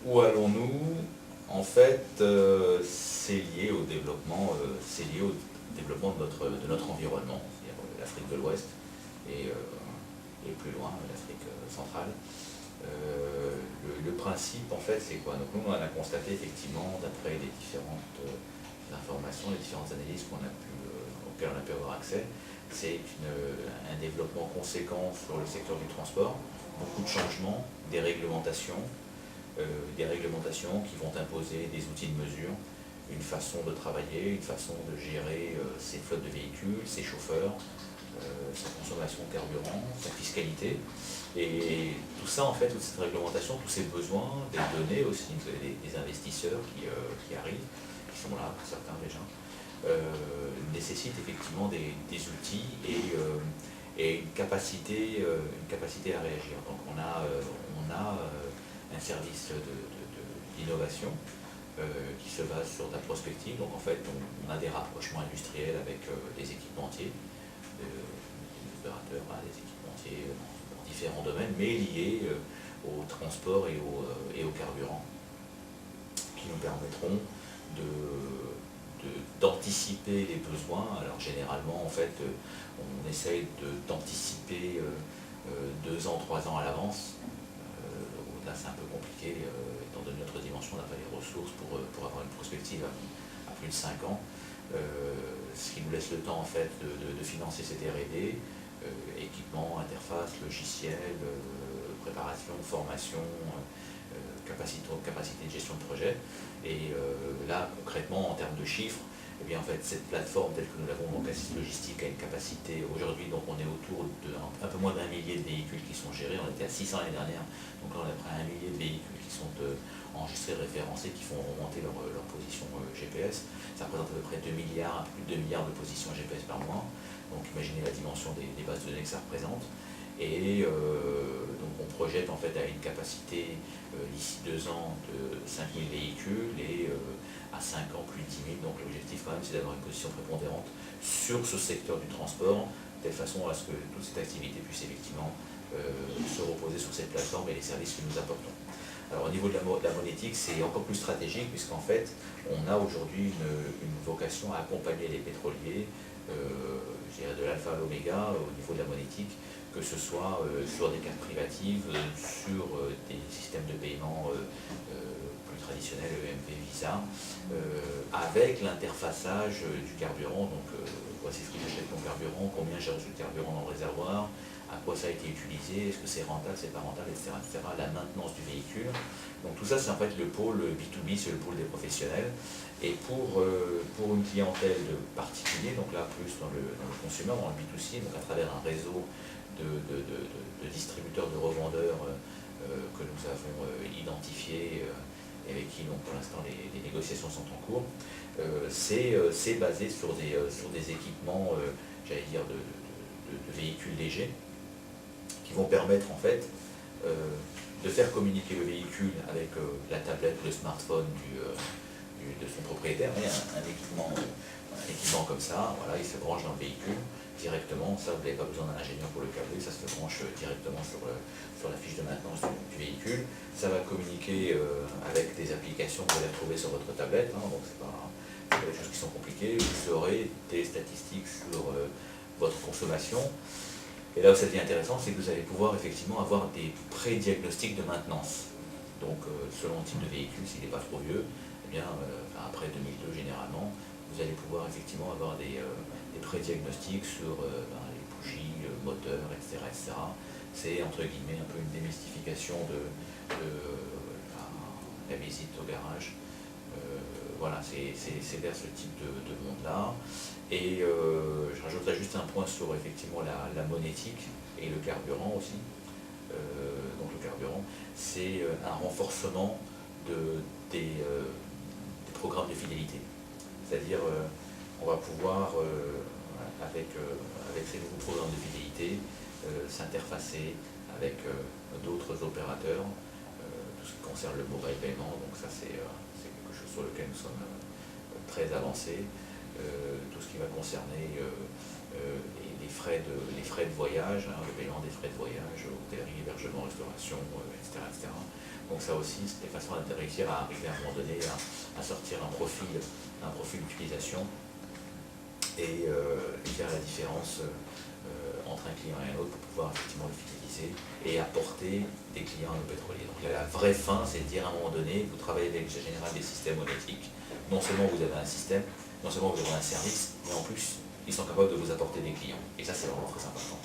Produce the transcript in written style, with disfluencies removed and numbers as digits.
Où allons-nous? En fait, c'est lié au développement, de notre environnement, c'est-à-dire l'Afrique de l'Ouest et plus loin, l'Afrique centrale. Le principe, en fait, c'est quoi? Donc nous, on a constaté effectivement, d'après les différentes informations, les différentes analyses auxquelles on a pu avoir accès, c'est un développement conséquent sur le secteur du transport, beaucoup de changements, des réglementations qui vont imposer des outils de mesure, une façon de travailler, une façon de gérer ses flottes de véhicules, ses chauffeurs, sa consommation de carburant, sa fiscalité. Et tout ça, en fait, toute cette réglementation, tous ces besoins, des données aussi, vous avez des investisseurs qui arrivent, qui sont là, certains déjà, nécessitent effectivement des outils et une capacité à réagir. Donc on a un service d'innovation qui se base sur de la prospective. Donc en fait, on a des rapprochements industriels avec des équipementiers, des opérateurs, des équipementiers dans différents domaines, mais liés au transport et au carburant, qui nous permettront d'anticiper les besoins. Alors généralement, en fait, on essaye d'anticiper 2 ans, 3 ans à l'avance. Là, c'est un peu compliqué, étant donné notre dimension, on n'a pas les ressources pour avoir une prospective à plus de 5 ans. Ce qui nous laisse le temps, en fait, de financer cette R&D, équipement, interface, logiciel, préparation, formation, capacité de gestion de projet. Et là, concrètement, en termes de chiffres, eh bien, en fait, cette plateforme telle que nous l'avons, donc Assist Logistique, a une capacité aujourd'hui, donc on est autour d'un peu moins d'1 millier de véhicules qui sont gérés. On était à 600 l'année dernière, donc là on a près d'1 millier de véhicules qui sont enregistrés, référencés, qui font remonter leur position GPS. Ça représente à peu près 2 milliards, plus de 2 milliards de positions GPS par mois. Donc imaginez la dimension des bases de données que ça représente. Et donc on projette en fait à une capacité d'ici 2 ans de 5000 véhicules et à 5 ans plus de 10 000. Donc l'objectif quand même c'est d'avoir une position prépondérante sur ce secteur du transport, de telle façon à ce que toute cette activité puisse effectivement se reposer sur cette plateforme et les services que nous apportons. Alors au niveau de la monétique, c'est encore plus stratégique puisqu'en fait on a aujourd'hui une vocation à accompagner les pétroliers, je dirais de l'alpha à l'oméga au niveau de la monétique, que ce soit sur des cartes privatives, sur des systèmes de paiement plus traditionnels, EMP, Visa, avec l'interfaçage du carburant. Donc voici ce que j'achète mon carburant, combien j'ai reçu de carburant dans le réservoir, à quoi ça a été utilisé, est-ce que c'est rentable, c'est pas rentable, etc., etc., la maintenance du véhicule. Donc tout ça, c'est en fait le pôle B2B, c'est le pôle des professionnels. Et pour une clientèle de particuliers, donc là plus dans le consumer, dans le B2C, donc à travers un réseau de distributeurs, de revendeurs que nous avons identifiés et avec qui donc, pour l'instant les négociations sont en cours, c'est basé sur des équipements, j'allais dire, de véhicules légers, qui vont permettre en fait de faire communiquer le véhicule avec la tablette ou le smartphone de son propriétaire. Un équipement comme ça, voilà, il se branche dans le véhicule directement. Ça, vous n'avez pas besoin d'un ingénieur pour le câbler, ça se branche directement sur la fiche de maintenance du véhicule. Ça va communiquer avec des applications que vous allez retrouver sur votre tablette, donc c'est pas des choses qui sont compliquées. Vous aurez des statistiques sur votre consommation. Et là où ça devient intéressant, c'est que vous allez pouvoir effectivement avoir des pré-diagnostics de maintenance. Donc selon le type de véhicule, s'il n'est pas trop vieux, eh bien, après 2002 généralement, vous allez pouvoir effectivement avoir des pré-diagnostics sur les bougies, le moteur, etc., etc. C'est entre guillemets un peu une démystification de la visite au garage. Voilà, c'est vers ce type de monde-là. Et je rajouterais juste un point sur effectivement la monétique et le carburant aussi. Donc le carburant, c'est un renforcement des programmes de fidélité. C'est-à-dire, on va pouvoir, avec ces nouveaux programmes de fidélité, s'interfacer avec d'autres opérateurs, tout ce qui concerne le mobile paiement. Donc ça, c'est quelque chose sur lequel nous sommes très avancés. Tout ce qui va concerner les frais de voyage, le paiement des frais de voyage, hôtellerie, hébergement, restauration, etc., etc. Donc ça aussi, c'est des façons de réussir à arriver à un moment donné à sortir un profil d'utilisation et faire la différence entre un client et un autre pour pouvoir effectivement le fidéliser et apporter des clients à nos pétroliers. Donc la vraie fin, c'est de dire à un moment donné, vous travaillez avec la Générale des systèmes monétiques, non seulement vous avez un système, non seulement vous avez un service, mais en plus, ils sont capables de vous apporter des clients. Et ça, c'est vraiment très important.